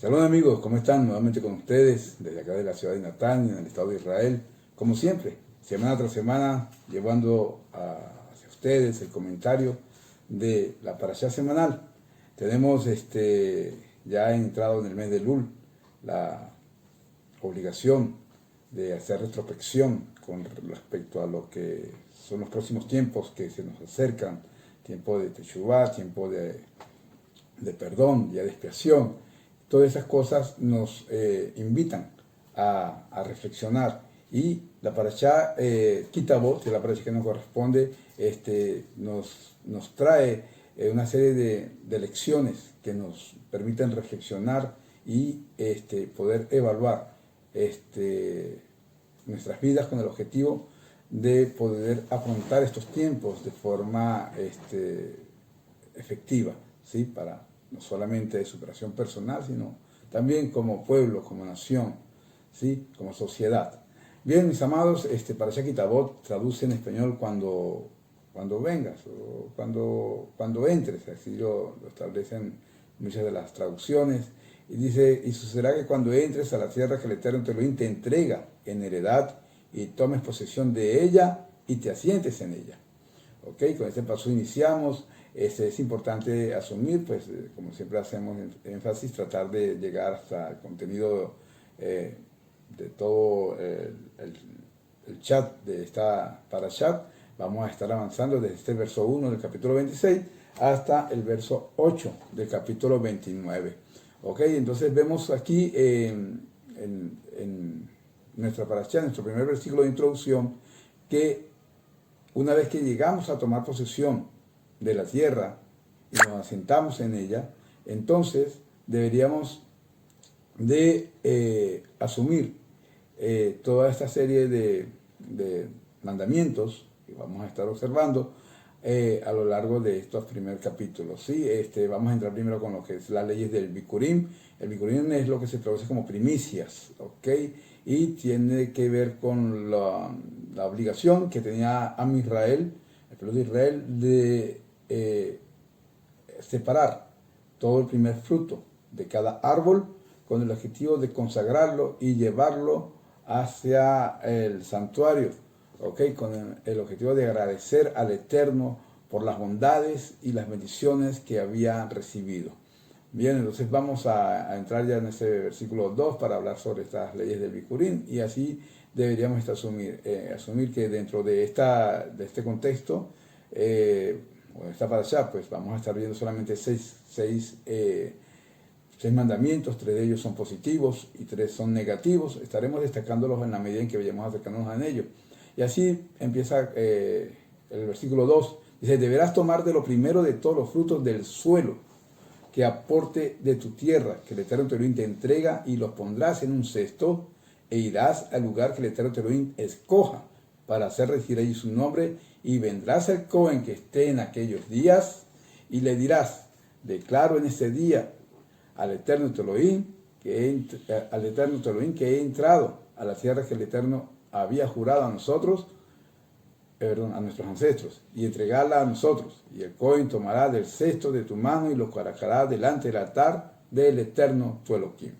Saludos amigos, ¿cómo están? Nuevamente con ustedes desde acá de la ciudad de Natán, en el estado de Israel. Como siempre, semana tras semana, llevando hacia ustedes el comentario de la parashá semanal. Tenemos ya entrado en el mes de Lul la obligación de hacer retrospección con respecto a lo que son los próximos tiempos que se nos acercan, tiempo de Teshuvá, tiempo de perdón, día de expiación. Todas esas cosas nos invitan a reflexionar. Y la parashá Kitavot, que es la parashá que nos corresponde, nos trae una serie de lecciones que nos permiten reflexionar y poder evaluar nuestras vidas con el objetivo de poder afrontar estos tiempos de forma efectiva, ¿sí? Para no solamente de superación personal, sino también como pueblo, como nación, ¿sí? Como sociedad. Bien, mis amados, Parashá Kitavot traduce en español cuando vengas o cuando entres, así lo establecen muchas de las traducciones. Y dice, y sucederá que cuando entres a la tierra que el Eterno Elohim te entrega en heredad y tomes posesión de ella y te asientes en ella. ¿Ok? Con este paso iniciamos. Es importante asumir, pues como siempre hacemos énfasis, tratar de llegar hasta el contenido de todo el chat de esta parashat. Vamos a estar avanzando desde este verso 1 del capítulo 26 hasta el verso 8 del capítulo 29. ¿Ok? Entonces vemos aquí en nuestra parashat, en nuestro primer versículo de introducción, que una vez que llegamos a tomar posesión de la tierra y nos asentamos en ella, entonces deberíamos de asumir toda esta serie de mandamientos que vamos a estar observando a lo largo de estos primeros capítulos. ¿Sí? Vamos a entrar primero con lo que es las leyes del Bikurim. El Bikurim es lo que se traduce como primicias, ¿ok? Y tiene que ver con la obligación que tenía Am Israel, el pueblo de Israel, de separar todo el primer fruto de cada árbol con el objetivo de consagrarlo y llevarlo hacia el santuario, ¿okay? Con el objetivo de agradecer al Eterno por las bondades y las bendiciones que había recibido. Bien, entonces vamos a entrar ya en este versículo 2 para hablar sobre estas leyes del Bikurim, y así deberíamos asumir que dentro de este contexto, o esta parashá, pues vamos a estar viendo solamente seis mandamientos. 3 de ellos son positivos y 3 son negativos. Estaremos destacándolos en la medida en que vayamos acercándonos a ellos. Y así empieza el versículo 2. Dice, deberás tomar de lo primero de todos los frutos del suelo que aporte de tu tierra, que el Eterno Elohim te entrega, y los pondrás en un cesto, e irás al lugar que el Eterno Elohim escoja para hacer residir allí su nombre, y vendrás al Cohen que esté en aquellos días, y le dirás, declaro en este día al Eterno Elohim que he entrado a la tierra que el Eterno había jurado a nosotros, a nuestros ancestros, y entregarla a nosotros. Y el Cohen tomará del cesto de tu mano y lo colocará delante del altar del Eterno tu Elohim.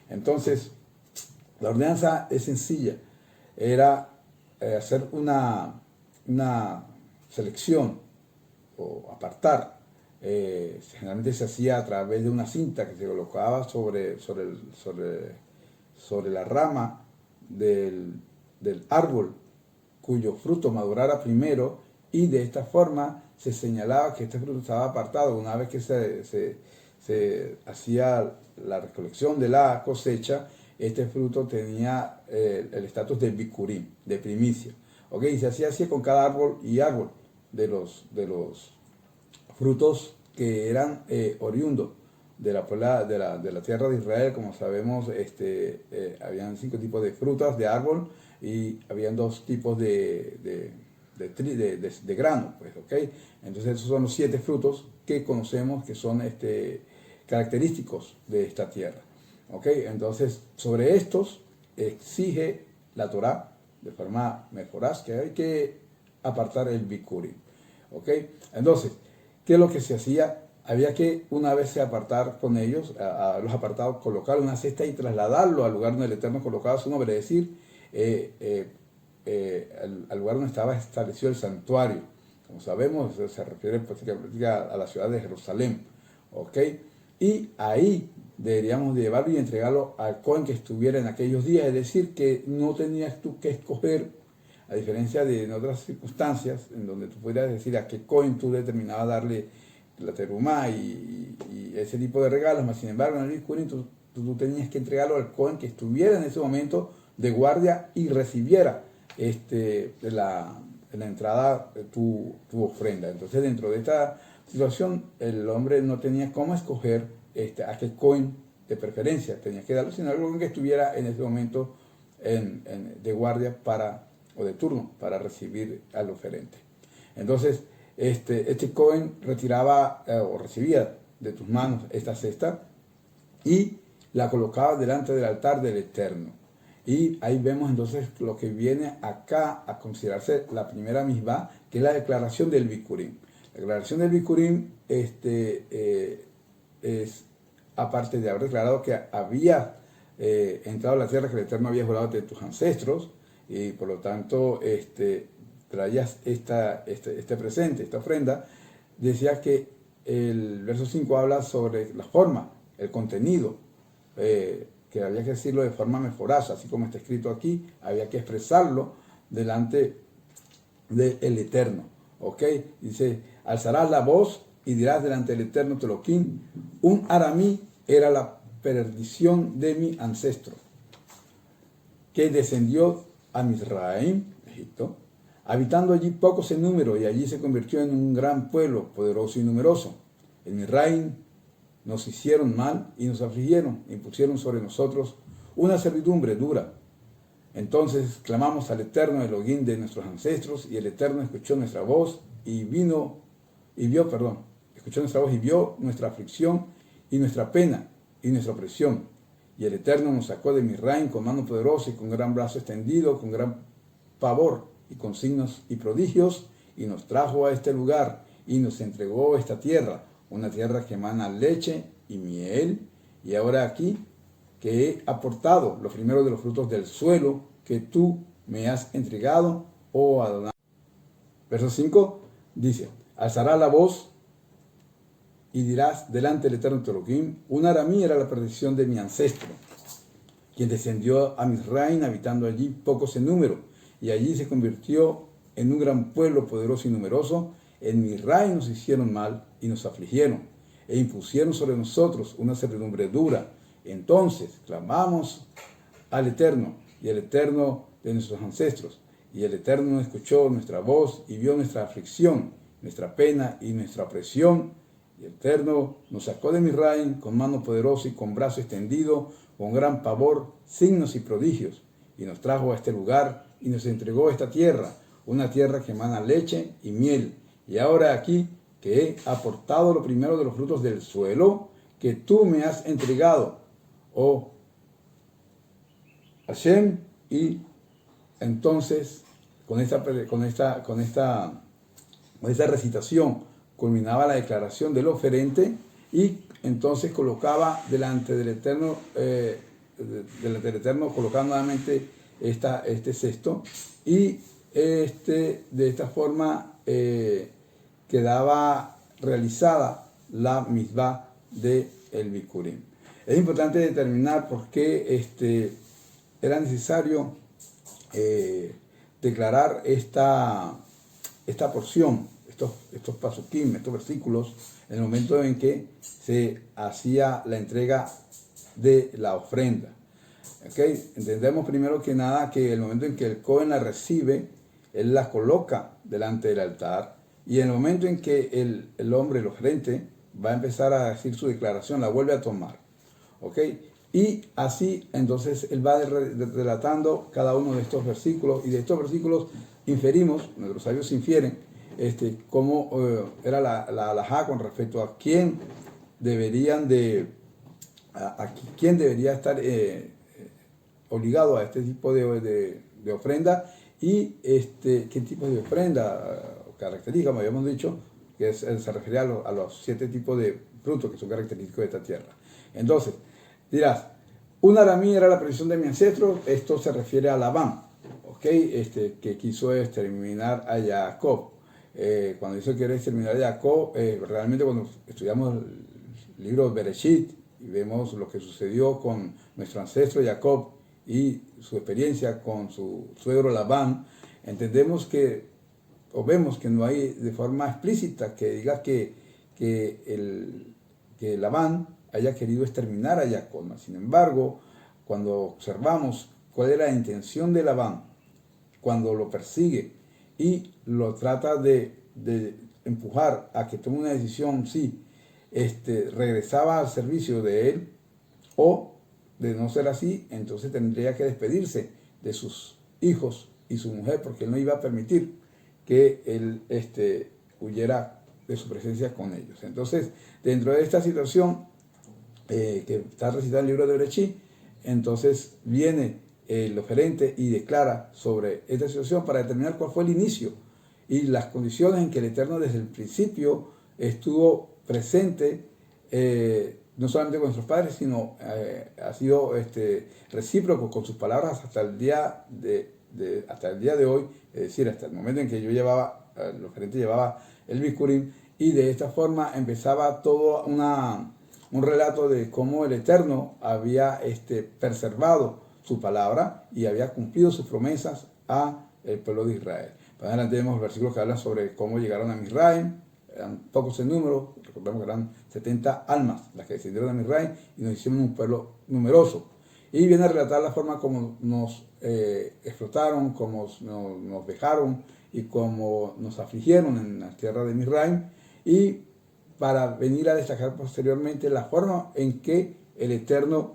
Entonces, la ordenanza es sencilla. Era hacer una selección o apartar. Generalmente se hacía a través de una cinta que se colocaba sobre la rama del árbol cuyo fruto madurara primero, y de esta forma se señalaba que este fruto estaba apartado. Una vez que se hacía la recolección de la cosecha, este fruto tenía el estatus de bikurim, de primicia. ¿Okay? Y se hacía así con cada árbol y árbol de los frutos que eran oriundos de la tierra de Israel. Como sabemos, habían 5 tipos de frutas de árbol, y habían 2 tipos de grano, pues, ¿okay? Entonces esos son los 7 frutos que conocemos que son característicos de esta tierra, ¿okay? Entonces sobre estos exige la Torá de forma mejoraz que hay que apartar el bikurim, ¿okay? Entonces, ¿qué es lo que se hacía? había que una vez se apartar con ellos, a los apartados, colocar una cesta y trasladarlo al lugar donde el Eterno colocaba su nombre, es decir, al lugar donde estaba establecido el santuario. Como sabemos, se refiere prácticamente a la ciudad de Jerusalén. ¿Ok? Y ahí deberíamos llevarlo y entregarlo al Cohen que estuviera en aquellos días, es decir, que no tenías tú que escoger, a diferencia de en otras circunstancias, en donde tú pudieras decir a qué Cohen tú determinabas darle la terumá y ese tipo de regalos, mas sin embargo en el Bikurim tú tenías que entregarlo al Cohen que estuviera en ese momento de guardia y recibiera la entrada tu ofrenda. Entonces dentro de esta situación el hombre no tenía cómo escoger a qué Cohen de preferencia tenía que darlo, sino algo que estuviera en ese momento de guardia o de turno para recibir al oferente. Entonces este Cohen retiraba o recibía de tus manos esta cesta y la colocaba delante del altar del Eterno. Y ahí vemos entonces lo que viene acá a considerarse la primera misbah, que es la declaración del Bikurim. La declaración del Bikurim es, aparte de haber declarado que había entrado a la tierra que el Eterno había jurado de tus ancestros, y por lo tanto traías este presente, esta ofrenda, decía que el verso 5 habla sobre la forma, el contenido, que había que decirlo de forma meforaza, así como está escrito aquí, había que expresarlo delante del Eterno. ¿Ok? Dice, alzarás la voz y dirás delante del Eterno Teloquín, un aramí era la perdición de mi ancestro, que descendió a Mizraim, Egipto, habitando allí pocos en número, y allí se convirtió en un gran pueblo, poderoso y numeroso. En Mizraim nos hicieron mal y nos afligieron, e impusieron sobre nosotros una servidumbre dura. Entonces clamamos al Eterno Elohim de nuestros ancestros, y el Eterno escuchó nuestra voz escuchó nuestra voz y vio nuestra aflicción y nuestra pena y nuestra opresión. Y el Eterno nos sacó de Mizraim con mano poderosa y con gran brazo extendido, con gran pavor y con signos y prodigios, y nos trajo a este lugar y nos entregó esta tierra, una tierra que emana leche y miel. Y ahora aquí que he aportado los primeros de los frutos del suelo que tú me has entregado, oh Adonai. Verso 5 dice, alzará la voz y dirás delante del Eterno Teloquín, un aramí era la perdición de mi ancestro, quien descendió a Mizraim, habitando allí pocos en número, y allí se convirtió en un gran pueblo poderoso y numeroso. En Mizraim nos hicieron mal y nos afligieron, e impusieron sobre nosotros una servidumbre dura. Entonces clamamos al Eterno, y el Eterno de nuestros ancestros, y el Eterno escuchó nuestra voz y vio nuestra aflicción, nuestra pena y nuestra opresión. Y el Eterno nos sacó de Mizraim con mano poderosa y con brazo extendido, con gran pavor, signos y prodigios, y nos trajo a este lugar y nos entregó esta tierra, una tierra que emana leche y miel. Y ahora aquí que he aportado lo primero de los frutos del suelo que tú me has entregado, oh Hashem. Y entonces con esta recitación culminaba la declaración del oferente, y entonces colocaba delante del Eterno, colocaba nuevamente este cesto, y de esta forma quedaba realizada la misbah de el Bikurim. Es importante determinar por qué era necesario declarar esta porción, estos pasukim, estos versículos, en el momento en que se hacía la entrega de la ofrenda. ¿Okay? Entendemos primero que nada que el momento en que el Cohen la recibe, él la coloca delante del altar, y en el momento en que el hombre, el oferente, va a empezar a decir su declaración, la vuelve a tomar. ¿Okay? Y así entonces él va relatando cada uno de estos versículos, y de estos versículos inferimos, nuestros sabios infieren, cómo era la halajá con respecto a quién debería estar obligado a este tipo de ofrenda, y qué tipo de ofrenda característica, como habíamos dicho, se refiere a los 7 tipos de frutos que son característicos de esta tierra. Entonces, dirás, una aramí era la provisión de mi ancestro, esto se refiere a Labán, ¿ok? Que quiso exterminar a Jacob. Cuando dice que quiere exterminar a Jacob, realmente cuando estudiamos el libro de Bereshit y vemos lo que sucedió con nuestro ancestro Jacob y su experiencia con su suegro Labán, entendemos que, o vemos que no hay de forma explícita que diga que Labán haya querido exterminar a Jacob. Sin embargo, cuando observamos cuál era la intención de Labán, cuando lo persigue y lo trata de empujar a que tome una decisión, si regresaba al servicio de él, o de no ser así, entonces tendría que despedirse de sus hijos y su mujer, porque él no iba a permitir que él huyera de su presencia con ellos. Entonces, dentro de esta situación que está recitada en el libro de Bereshit, entonces viene el oferente y declara sobre esta situación para determinar cuál fue el inicio y las condiciones en que el Eterno desde el principio estuvo presente, no solamente con nuestros padres, sino ha sido recíproco con sus palabras hasta el día de hoy, es decir, hasta el momento en que yo llevaba, el oferente llevaba el Bikurim, y de esta forma empezaba todo un relato de cómo el Eterno había preservado su palabra y había cumplido sus promesas a el pueblo de Israel. Más adelante vemos versículos que hablan sobre cómo llegaron a Misraim. Eran pocos en número, recordamos que eran 70 almas las que descendieron a Misraim y nos hicieron un pueblo numeroso. Y viene a relatar la forma como nos explotaron, como nos dejaron y como nos afligieron en la tierra de Misraim, y para venir a destacar posteriormente la forma en que el Eterno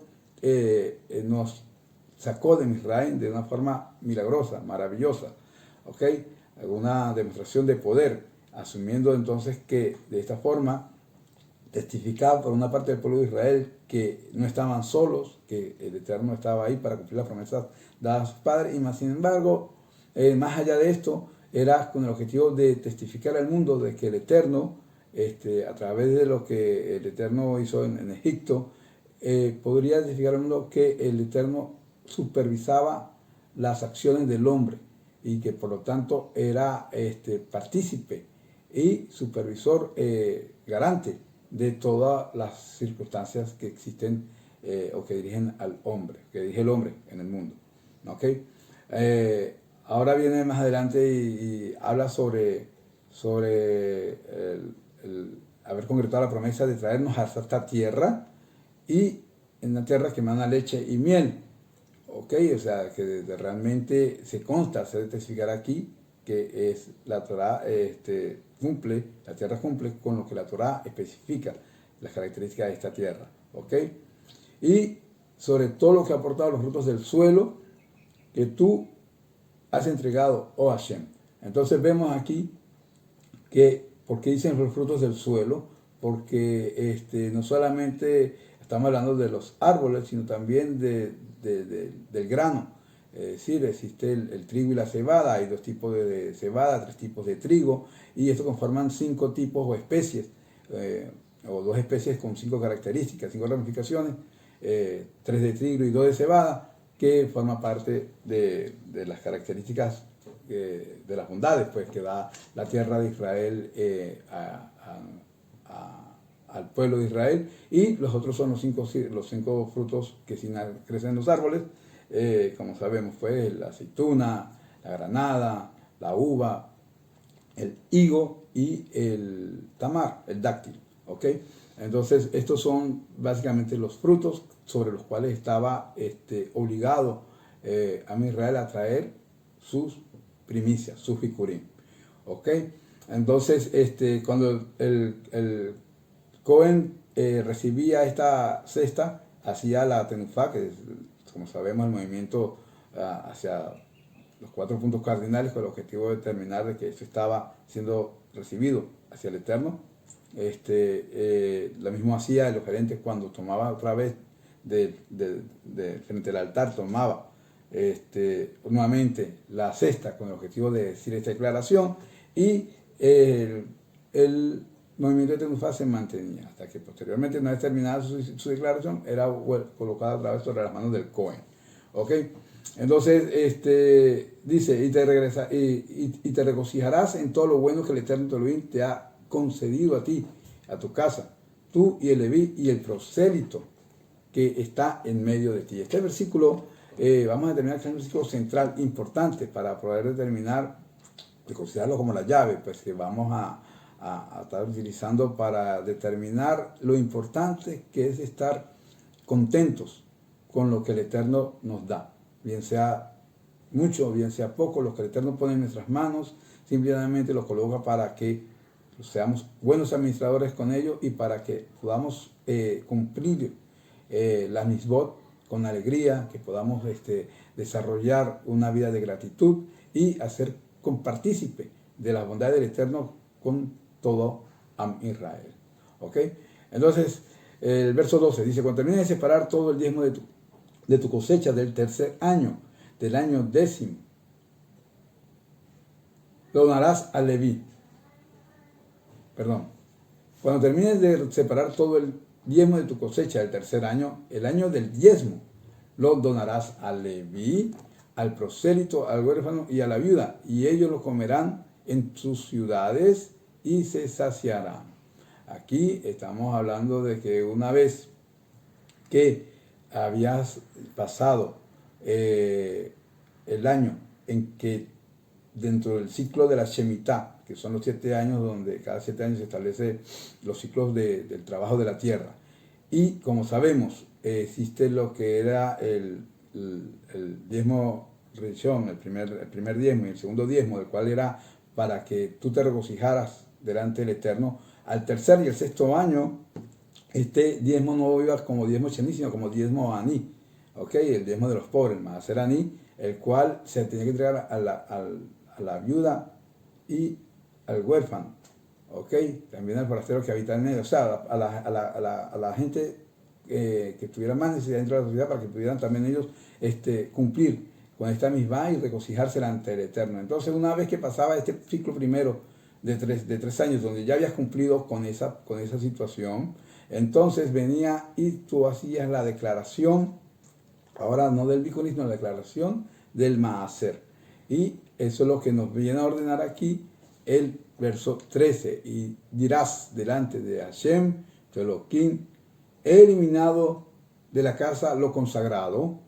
nos sacó de Misraim de una forma milagrosa, maravillosa, ¿ok? Alguna demostración de poder, asumiendo entonces que de esta forma testificaba por una parte del pueblo de Israel que no estaban solos, que el Eterno estaba ahí para cumplir las promesas dadas a sus padres, y más sin embargo, más allá de esto, era con el objetivo de testificar al mundo de que el Eterno, a través de lo que el Eterno hizo en Egipto, podría testificar al mundo que el Eterno supervisaba las acciones del hombre y que por lo tanto era partícipe y supervisor garante de todas las circunstancias que existen o que dirigen al hombre, que dirige el hombre en el mundo. ¿Okay? Ahora viene más adelante y habla sobre el haber concretado la promesa de traernos hasta esta tierra, y en una tierra que emana leche y miel. ¿Ok? O sea, que realmente se consta, se debe testificar aquí que es la Torah cumple, la tierra cumple con lo que la Torah especifica, las características de esta tierra. ¿Ok? Y sobre todo lo que ha aportado los frutos del suelo que tú has entregado, oh Hashem. Entonces vemos aquí que, ¿por qué dicen los frutos del suelo? Porque no solamente estamos hablando de los árboles, sino también del grano. Es decir, existe el trigo y la cebada, hay 2 tipos de cebada, 3 tipos de trigo, y esto conforman 5 tipos o especies, o 2 especies con 5 características, 5 ramificaciones, 3 de trigo y 2 de cebada, que forma parte de las características de las bondades pues, que da la tierra de Israel al pueblo de Israel. Y los otros son los cinco frutos que crecen en los árboles, como sabemos, pues la aceituna, la granada, la uva, el higo y el tamar, el dáctil. ¿Ok? Entonces, estos son básicamente los frutos sobre los cuales estaba obligado a Israel a traer sus primicias, sus bikurim. ¿Ok? Entonces, cuando el Cohen recibía esta cesta, hacía la tenufá, que es, como sabemos, el movimiento hacia los 4 puntos cardinales con el objetivo de determinar de que eso estaba siendo recibido hacia el Eterno. Lo mismo hacía el oferente cuando tomaba otra vez frente al altar, tomaba nuevamente la cesta con el objetivo de decir esta declaración, y el movimiento de Tenufá se mantenía, hasta que posteriormente, una vez terminada su declaración, era colocada otra vez sobre las manos del Cohen. ¿Ok? Entonces, dice, y te regocijarás en todo lo bueno que el Eterno tu Elohim te ha concedido a ti, a tu casa, tú y el Leví y el prosélito que está en medio de ti. Este versículo, vamos a determinar que es un versículo central importante para poder determinar, y considerarlo como la llave, pues que vamos a estar utilizando para determinar lo importante que es estar contentos con lo que el Eterno nos da, bien sea mucho, bien sea poco, lo que el Eterno pone en nuestras manos, simplemente lo coloca para que seamos buenos administradores con ello y para que podamos cumplir las misbot con alegría, que podamos desarrollar una vida de gratitud y hacer compartícipe de la bondad del Eterno con todo Am Israel. ¿Ok? Entonces, el verso 12 dice, cuando termines de separar todo el diezmo de tu cosecha del tercer año, del año 10º, lo donarás al Leví. Perdón. Cuando termines de separar todo el diezmo de tu cosecha del tercer año, el año del diezmo, lo donarás al Leví, al prosélito, al huérfano y a la viuda, y ellos lo comerán en sus ciudades y se saciarán. Aquí estamos hablando de que una vez que habías pasado el año en que dentro del ciclo de la Shemitah, que son los 7 años donde cada 7 años se establece los ciclos del trabajo de la tierra, y como sabemos, existe lo que era el diezmo rishon, el primer diezmo y el segundo diezmo, del cual era para que tú te regocijaras delante del Eterno. Al tercer y el sexto año, este diezmo no iba como diezmo shení, sino como diezmo aní, ¿ok? El diezmo de los pobres, el maaser aní, el cual se tenía que entregar a la viuda y al huérfano, ¿ok? También al forastero que habita en él, o sea, a la gente que tuviera más necesidad dentro de la sociedad, para que pudieran también ellos cumplir con esta misma y regocijarse ante el Eterno. Entonces, una vez que pasaba este ciclo primero de tres años, donde ya habías cumplido con esa situación, entonces venía y tú hacías la declaración, ahora no del Bikurim, sino la declaración del Maaser. Y eso es lo que nos viene a ordenar aquí el verso 13. Y dirás delante de Hashem, tu Elohim, he eliminado de la casa lo consagrado,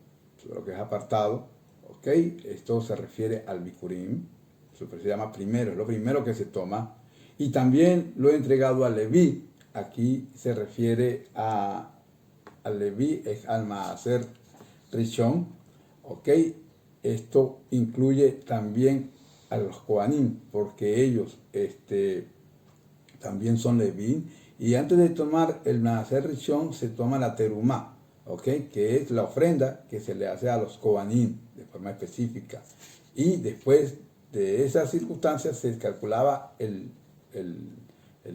lo que es apartado, ¿ok? Esto se refiere al Bikurim, eso se llama primero, es lo primero que se toma. Y también lo he entregado a Leví, aquí se refiere al Leví, es al Maaser Rishon, ¿ok? Esto incluye también a los Kohanim, porque ellos también son Leví. Y antes de tomar el Maaser Rishon se toma la Terumá, ¿ok? Que es la ofrenda que se le hace a los Kohanim de forma específica. Y después de esas circunstancias se calculaba el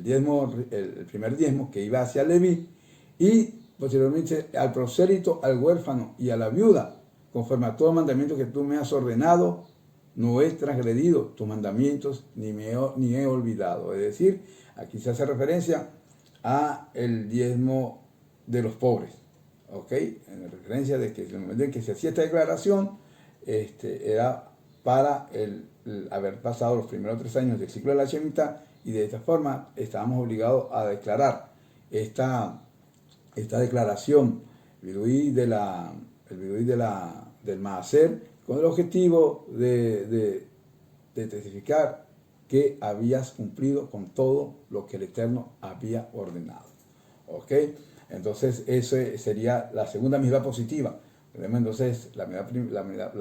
diezmo, el primer diezmo que iba hacia Leví, y posteriormente al prosélito, al huérfano y a la viuda, conforme a todo mandamiento que tú me has ordenado, no he transgredido tus mandamientos ni he olvidado. Es decir, aquí se hace referencia a el diezmo de los pobres, ¿ok? En referencia de que en el momento en que se hacía esta declaración, era para el haber pasado los primeros 3 años del ciclo de la Shemitah, y de esta forma estábamos obligados a declarar esta declaración, el vidui del Maaser, con el objetivo de testificar que habías cumplido con todo lo que el Eterno había ordenado. ¿Ok? Entonces, esa sería la segunda misbah positiva. Entonces, la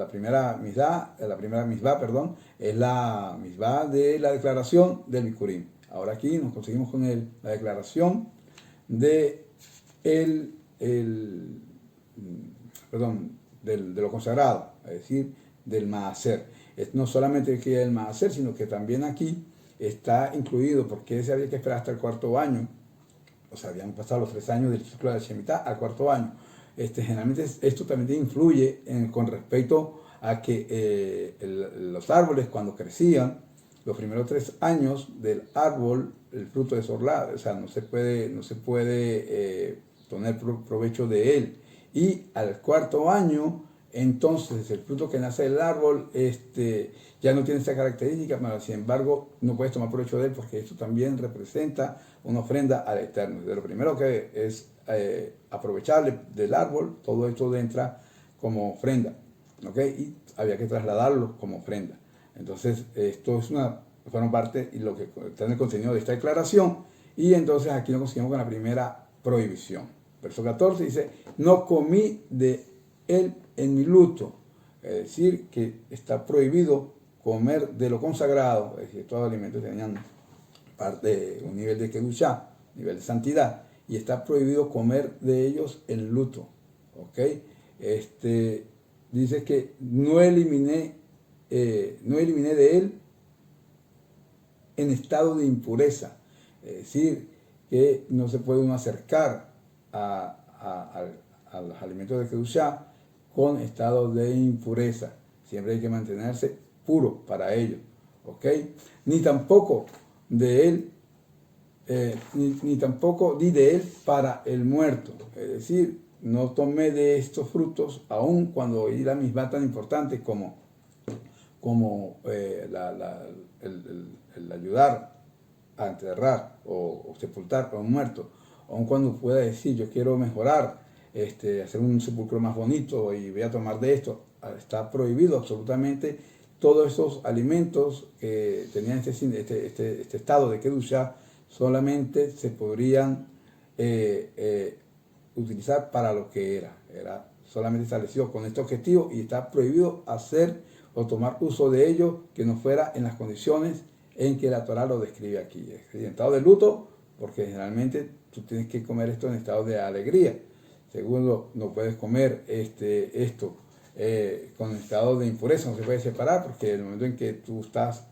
primera misbah, es la misbah de la declaración del Bikurim. Ahora aquí nos conseguimos con la declaración de lo consagrado, es decir, del Maaser. No solamente que el Maaser, sino que también aquí está incluido, porque se había que esperar hasta el 4.º año, o sea, habían pasado los 3 años del ciclo de la Shemitah al 4.º año. Generalmente esto también influye con respecto a que los árboles, cuando crecían, los primeros 3 años del árbol el fruto de Sorlá, o sea, no se puede tener provecho de él. Y al cuarto año, entonces el fruto que nace del árbol ya no tiene esta característica, pero sin embargo no puedes tomar provecho de él porque esto también representa una ofrenda al Eterno. De lo primero que es aprovechable del árbol, todo esto entra como ofrenda, ¿ok? Y había que trasladarlo como ofrenda. Entonces esto es fueron parte y lo que está en el contenido de esta declaración. Y entonces aquí nos conseguimos con la primera prohibición. Verso 14 dice, no comí de él en mi luto. Es decir, que está prohibido comer de lo consagrado, es decir, todos los alimentos tenían un nivel de kedushá, nivel de santidad, y está prohibido comer de ellos en luto. ¿Ok? Dice que no eliminé de él en estado de impureza. Es decir, que no se puede uno acercar a los alimentos de kedushá con estado de impureza. Siempre hay que mantenerse puro para ello. ¿Ok? Ni tampoco de él, ni tampoco di de él para el muerto. Es decir, no tomé de estos frutos, aun cuando hay la misma tan importante como el ayudar a enterrar o sepultar a un muerto, aun cuando pueda decir yo quiero mejorar, hacer un sepulcro más bonito y voy a tomar de esto, está prohibido absolutamente. Todos esos alimentos que tenían este estado de kedushá solamente se podrían utilizar para lo que era solamente establecido con este objetivo, y está prohibido hacer o tomar uso de ello que no fuera en las condiciones en que la Torah lo describe aquí. En estado de luto, porque generalmente tú tienes que comer esto en estado de alegría. Segundo, no puedes comer esto con estado de impureza, no se puede separar, porque en el momento en que tú estás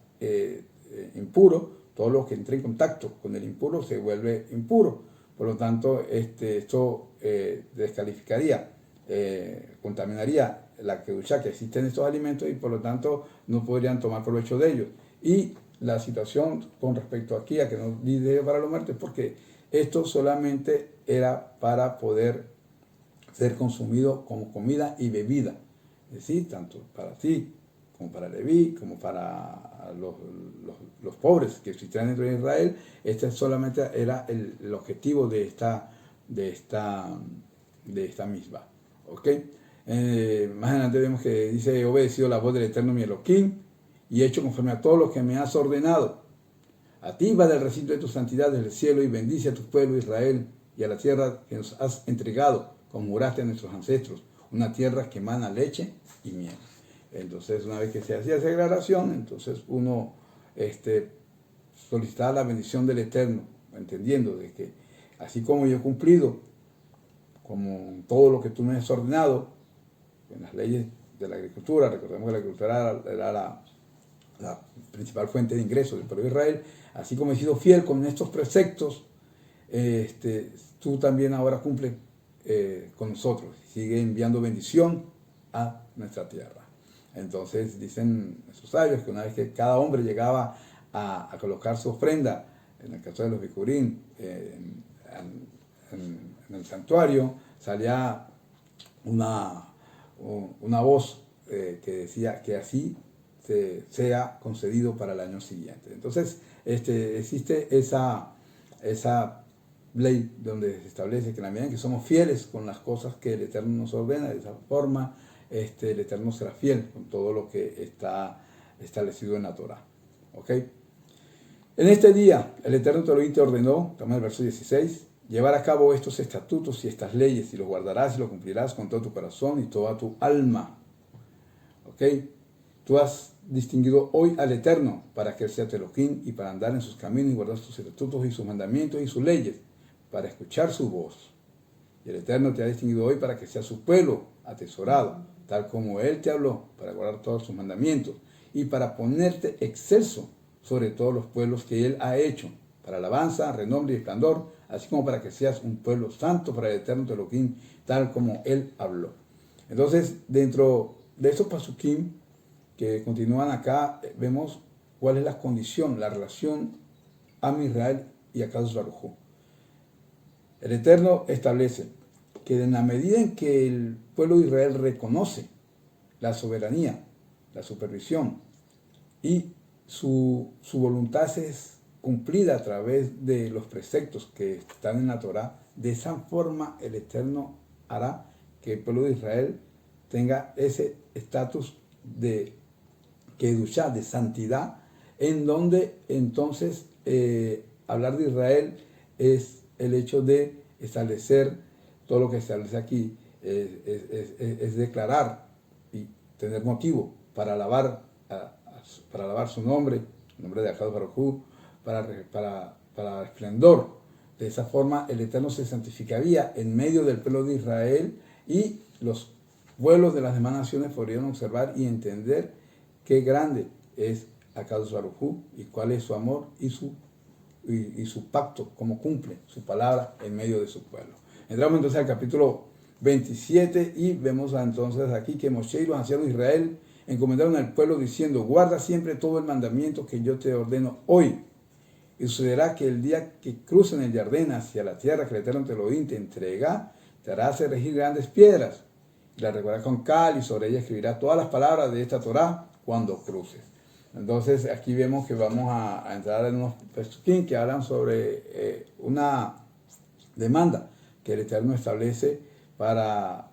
impuro, todo lo que entre en contacto con el impuro se vuelve impuro. Por lo tanto, esto descalificaría, contaminaría la kedushá que existe en estos alimentos, y por lo tanto no podrían tomar provecho de ellos. Y la situación con respecto aquí a que no dice para los muertos, porque esto solamente era para poder ser consumido como comida y bebida. Es decir, tanto para ti como para Leví, como para los pobres que existían dentro de Israel. Este solamente era el objetivo de esta misma. ¿Ok? Más adelante vemos que dice, he obedecido la voz del Eterno mi Elohim y he hecho conforme a todo lo que me has ordenado. A ti va del recinto de tu santidad desde el cielo y bendice a tu pueblo Israel y a la tierra que nos has entregado, como juraste a nuestros ancestros, una tierra que emana leche y miel. Entonces, una vez que se hacía esa declaración, entonces uno solicitaba la bendición del Eterno, entendiendo de que así como yo he cumplido como todo lo que tú me has ordenado en las leyes de la agricultura, recordemos que la agricultura era la principal fuente de ingresos del pueblo de Israel, así como he sido fiel con estos preceptos, tú también ahora cumples con nosotros, sigue enviando bendición a nuestra tierra. Entonces dicen esos sabios que una vez que cada hombre llegaba a colocar su ofrenda, en el caso de los bikurim, en el santuario, salía una voz que decía que así sea concedido para el año siguiente. Entonces existe esa ley donde se establece que en la medida en que somos fieles con las cosas que el Eterno nos ordena, de esa forma el Eterno será fiel con todo lo que está establecido en la Torah. ¿Ok? En este día el Eterno te ordenó, estamos en el verso 16, llevar a cabo estos estatutos y estas leyes, y los guardarás y los cumplirás con todo tu corazón y toda tu alma. ¿Ok? Tú has distinguido hoy al Eterno para que Él sea tu Elohim y para andar en sus caminos y guardar sus estatutos y sus mandamientos y sus leyes, para escuchar su voz. Y el Eterno te ha distinguido hoy para que sea su pueblo atesorado, tal como Él te habló, para guardar todos sus mandamientos y para ponerte excelso sobre todos los pueblos que Él ha hecho, para alabanza, renombre y esplendor, así como para que seas un pueblo santo para el Eterno tu Elohim, tal como Él habló. Entonces, dentro de estos pasukim que continúan acá, vemos cuál es la condición, la relación Am Israel y Akadosh Baruj Hu. El Eterno establece que en la medida en que el pueblo de Israel reconoce la soberanía, la supervisión y su voluntad es cumplida a través de los preceptos que están en la Torá, de esa forma el Eterno hará que el pueblo de Israel tenga ese estatus de kedushá, de santidad, en donde entonces hablar de Israel es el hecho de establecer todo lo que establece aquí, es declarar y tener motivo para alabar, para alabar su nombre, el nombre de Akadosh Baruj Hu, para esplendor. De esa forma el Eterno se santificaría en medio del pueblo de Israel y los pueblos de las demás naciones podrían observar y entender qué grande es Akadosh Baruj Hu y cuál es su amor y su pacto, cómo cumple su palabra en medio de su pueblo. Entramos entonces al capítulo 27 y vemos entonces aquí que Moshe y los ancianos de Israel encomendaron al pueblo diciendo: guarda siempre todo el mandamiento que yo te ordeno hoy. Y sucederá que el día que crucen el Jordán hacia la tierra que el Eterno Elohim te entrega, te hará hacer regir grandes piedras, y las recogerás con cal, y sobre ellas escribirás todas las palabras de esta Torá cuando cruces. Entonces aquí vemos que vamos a entrar en unos pesukim que hablan sobre una demanda que el Eterno establece para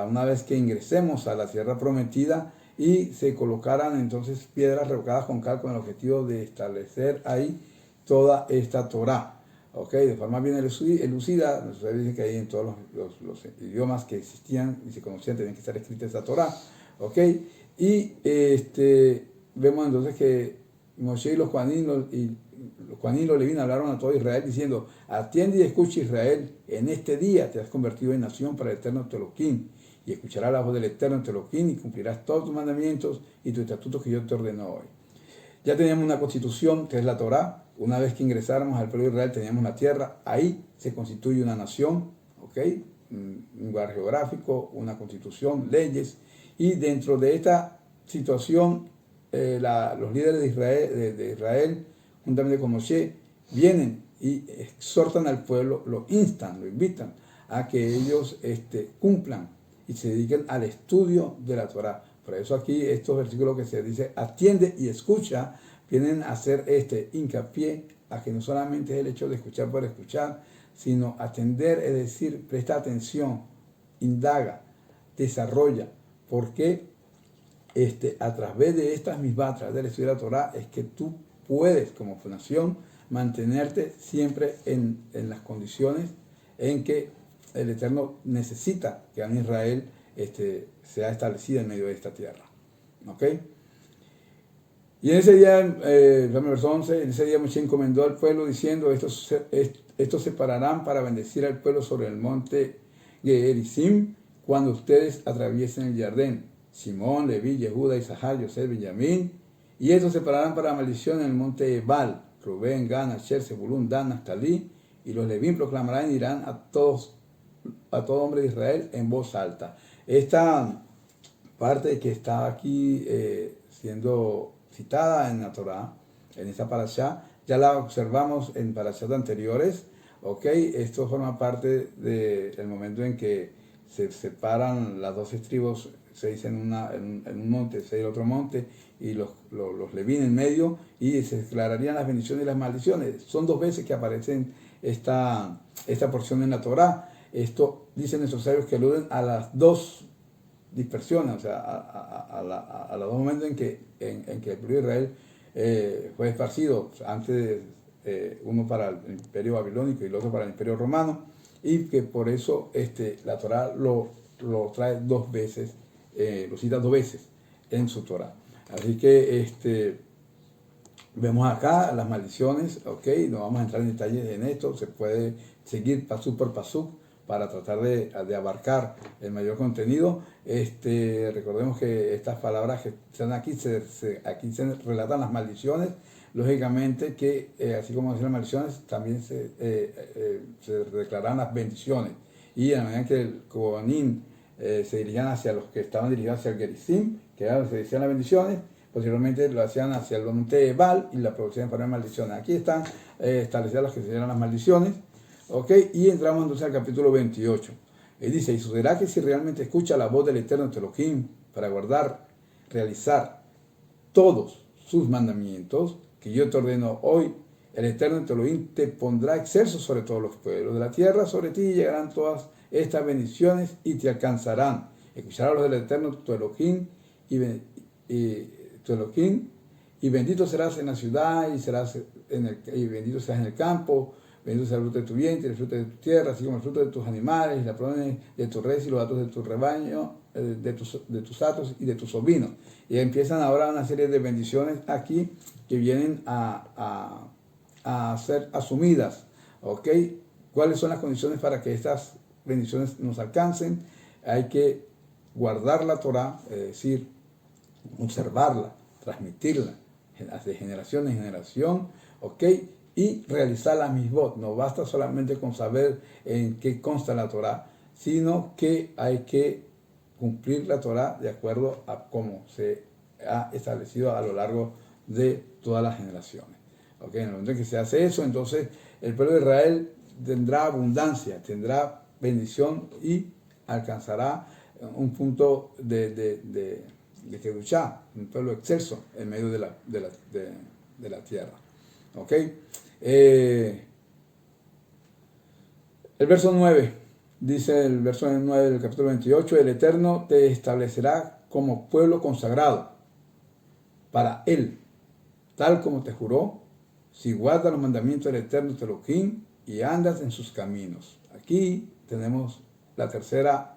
una vez que ingresemos a la tierra prometida y se colocaran entonces piedras revocadas con cal con el objetivo de establecer ahí toda esta Torá, ¿ok? De forma bien elucida. Nos dice que ahí en todos los idiomas que existían y se conocían tenían que estar escrita esta Torá, ¿ok? Y vemos entonces que Moshe y los Juanín y los Levín hablaron a todo Israel diciendo: atiende y escucha Israel, en este día te has convertido en nación para el Eterno Elohim, y escucharás la voz del Eterno Elohim y cumplirás todos tus mandamientos y tus estatutos que yo te ordeno hoy. Ya teníamos una constitución que es la Torá. Una vez que ingresáramos al pueblo de Israel teníamos una tierra, ahí se constituye una nación, ¿ok? Un lugar geográfico, una constitución, leyes, y dentro de esta situación los líderes de Israel, juntamente con Moshe, vienen y exhortan al pueblo, lo instan, lo invitan a que ellos cumplan y se dediquen al estudio de la Torá. Por eso aquí estos versículos que se dice atiende y escucha, vienen a hacer hincapié a que no solamente es el hecho de escuchar por escuchar, sino atender, es decir, presta atención, indaga, desarrolla, porque a través de estas mismas, a través del estudio de la Torá, es que tú puedes como nación mantenerte siempre en las condiciones en que el Eterno necesita que en Israel sea establecida en medio de esta tierra. ¿Ok? Y en ese día, verso 11, en ese día Moshe encomendó al pueblo diciendo: estos se pararán para bendecir al pueblo sobre el monte Gerizim cuando ustedes atraviesen el Jordán. Simón, Leví, Yehuda, Isahar, Yosef, Benjamín. Y estos se pararán para maldición en el monte Ebal. Rubén, Gad, Asher, Zebulún, Dan, Naftalí. Y los Levín proclamarán y dirán a todo hombre de Israel en voz alta. Esta parte que está aquí siendo citada en la Torá, en esta parashá, ya la observamos en parashát anteriores, ¿ok? Esto forma parte del momento en que se separan las 12 tribus, 6 en un monte, 6 en otro monte, y los Levín en medio, y se declararían las bendiciones y las maldiciones. Son 2 veces que aparecen esta porción en la Torá. Esto dicen nuestros sabios que aluden a las 2 dispersiones, o sea, a los 2 momentos en que el pueblo de Israel fue esparcido, antes uno para el imperio babilónico y el otro para el imperio romano, y que por eso la Torá lo trae 2 veces, lo cita 2 veces en su Torá. Así que vemos acá las maldiciones, ok, no vamos a entrar en detalles en esto, se puede seguir pasuk por pasuk para tratar de abarcar el mayor contenido. Recordemos que estas palabras que están aquí, aquí se relatan las maldiciones, lógicamente que así como dicen las maldiciones, también se declaran las bendiciones. Y a la medida que el Kohanim se dirigían hacia los que estaban dirigidos hacia el Gerizim, que era donde se decían las bendiciones, posteriormente lo hacían hacia el monte Ebal y la producción para maldiciones. Aquí están establecidas las que serían las maldiciones, ¿ok? Y entramos entonces al capítulo 28. Y dice, y sucederá que si realmente escucha la voz del Eterno tu Elohim para guardar, realizar todos sus mandamientos que yo te ordeno hoy, el Eterno tu Elohim te pondrá excelso sobre todos los pueblos de la tierra, sobre ti llegarán todas estas bendiciones y te alcanzarán. Escucharás los del Eterno tu Elohim y bendito serás en la ciudad y bendito serás en el campo, bendito será el fruto de tu vientre, el fruto de tu tierra, así como el fruto de tus animales, la prole de tus redes y los datos de tu rebaño, de tus atos y de tus ovinos. Y empiezan ahora una serie de bendiciones aquí que vienen a ser asumidas, ¿ok? ¿Cuáles son las condiciones para que estas bendiciones nos alcancen? Hay que guardar la Torah, es decir, observarla, transmitirla de generación en generación, ¿ok? Y realizar la misbot. No basta solamente con saber en qué consta la Torah, sino que hay que cumplir la Torah de acuerdo a cómo se ha establecido a lo largo de todas las generaciones. ¿Ok? En el momento en que se hace eso, entonces el pueblo de Israel tendrá abundancia, tendrá bendición y alcanzará un punto de Kedushá, un pueblo excelso en medio de la tierra. ¿Ok? El verso 9, dice el verso 9 del capítulo 28, el Eterno te establecerá como pueblo consagrado para Él, tal como te juró, si guardas los mandamientos del Eterno tu Elohim y andas en sus caminos. Aquí tenemos la tercera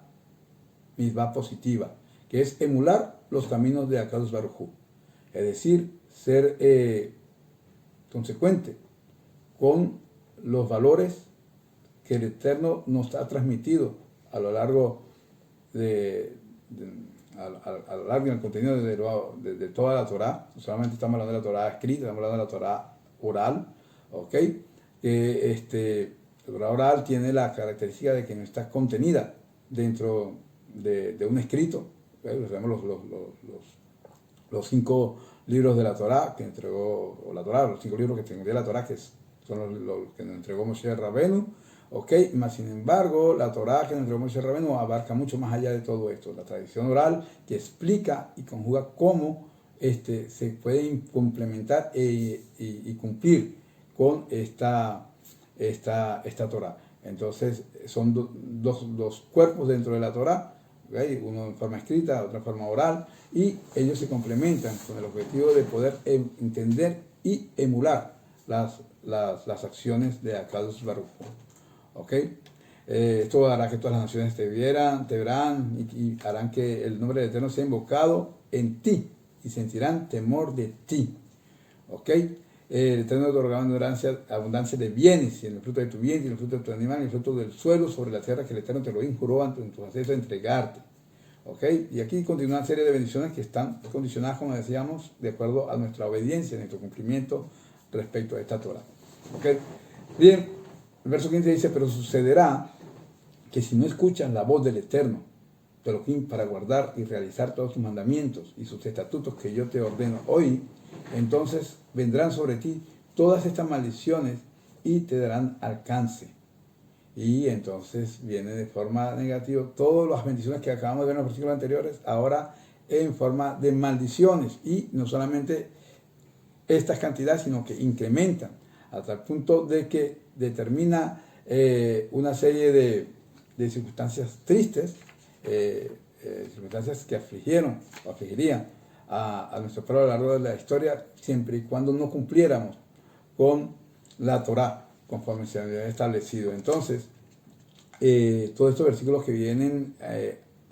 misbah positiva, que es emular los caminos de Akadosh Baruj Hu, es decir, ser consecuente con los valores que el Eterno nos ha transmitido a lo largo a lo largo del contenido de toda la Torah. No solamente estamos hablando de la Torah escrita, estamos hablando de la Torah oral, ¿ok? La Torah oral tiene la característica de que no está contenida dentro de un escrito. Sabemos los 5 libros de la Torah que entregó, o la Torah, los 5 libros que entregó la Torah, que son los que nos entregó Moshe Rabenu, ¿ok? Mas sin embargo, la Torah que nos entregó Moshe Rabenu abarca mucho más allá de todo esto. La tradición oral que explica y conjuga cómo se puede complementar y cumplir con esta Torah. Entonces, son dos cuerpos dentro de la Torah, ¿okay? Uno en forma escrita, otro en forma oral, y ellos se complementan con el objetivo de poder entender y emular las acciones de Akadosh Baruj Hu. ¿Ok? Esto hará que todas las naciones te verán y harán que el nombre del Eterno sea invocado en ti y sentirán temor de ti. ¿Ok? El Eterno te otorgará abundancia de bienes, y en el fruto de tu vientre, y en el fruto de tu animal, y en el fruto del suelo sobre la tierra que el Eterno te lo juró ante tus ancestros entregarte. ¿Ok? Y aquí continúa una serie de bendiciones que están condicionadas, como decíamos, de acuerdo a nuestra obediencia, nuestro cumplimiento respecto a esta Torah. ¿Ok? Bien, el verso 15 dice, pero sucederá que si no escuchas la voz del Eterno, tu Elohim, para guardar y realizar todos sus mandamientos y sus estatutos que yo te ordeno hoy, entonces vendrán sobre ti todas estas maldiciones y te darán alcance. Y entonces viene de forma negativa todas las bendiciones que acabamos de ver en los versículos anteriores, ahora en forma de maldiciones. Y no solamente estas cantidades, sino que incrementan hasta el punto de que determina una serie de circunstancias tristes, circunstancias que afligirían a nuestro pueblo a lo largo de la historia, siempre y cuando no cumpliéramos con la Torah conforme se había establecido. Entonces, todos estos versículos que vienen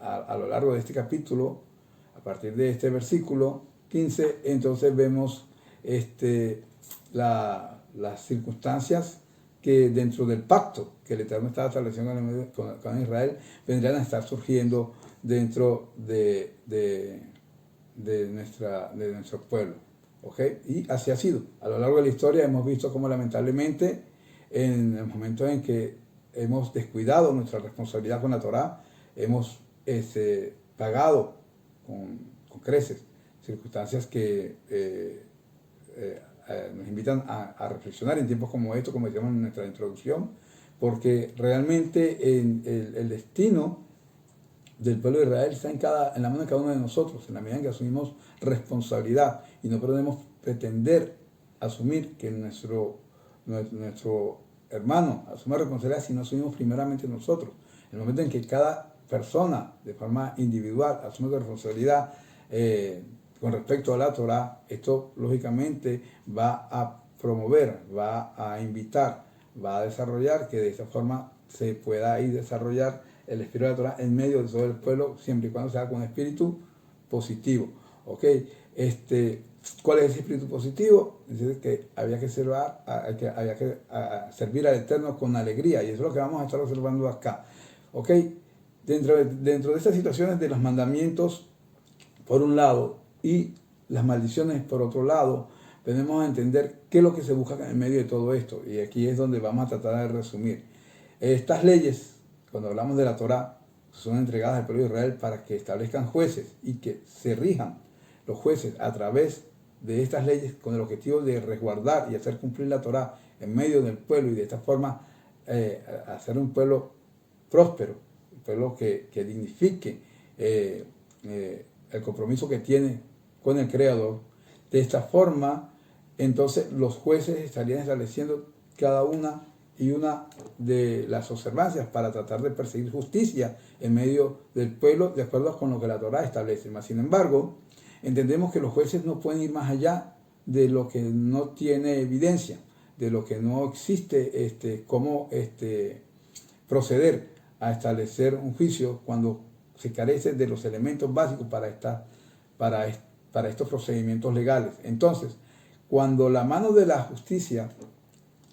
a lo largo de este capítulo, a partir de este versículo 15, entonces vemos las circunstancias que dentro del pacto que el Eterno estaba estableciendo con Israel vendrían a estar surgiendo dentro de nuestro pueblo. ¿Okay? Y así ha sido. A lo largo de la historia hemos visto cómo lamentablemente en el momento en que hemos descuidado nuestra responsabilidad con la Torah, hemos pagado con creces circunstancias que nos invitan a reflexionar en tiempos como estos, como decíamos en nuestra introducción, porque realmente el destino del pueblo de Israel está en la mano de cada uno de nosotros, en la medida en que asumimos responsabilidad y no podemos pretender asumir que nuestro hermano asume responsabilidad si no asumimos primeramente nosotros. En el momento en que cada persona de forma individual asume la responsabilidad con respecto a la Torah, esto lógicamente va a promover, va a invitar, va a desarrollar que de esta forma se pueda ir desarrollar el espíritu de la Torah en medio de todo el pueblo, siempre y cuando sea con espíritu positivo. ¿Ok? ¿Cuál es ese espíritu positivo? Dice que había que servir al Eterno con alegría, y eso es lo que vamos a estar observando acá. ¿Ok? Dentro de estas situaciones de los mandamientos, por un lado, y las maldiciones, por otro lado, tenemos a entender qué es lo que se busca en medio de todo esto, y aquí es donde vamos a tratar de resumir. Estas leyes, cuando hablamos de la Torah, son entregadas al pueblo de Israel para que establezcan jueces y que se rijan los jueces a través de estas leyes con el objetivo de resguardar y hacer cumplir la Torah en medio del pueblo y de esta forma hacer un pueblo próspero, un pueblo que dignifique el compromiso que tiene con el Creador. De esta forma, entonces los jueces estarían estableciendo cada una y una de las observancias para tratar de perseguir justicia en medio del pueblo de acuerdo con lo que la Torah establece. Mas, sin embargo, entendemos que los jueces no pueden ir más allá de lo que no tiene evidencia, de lo que no existe cómo proceder a establecer un juicio cuando se carece de los elementos básicos para estos procedimientos legales. Entonces, cuando la mano de la justicia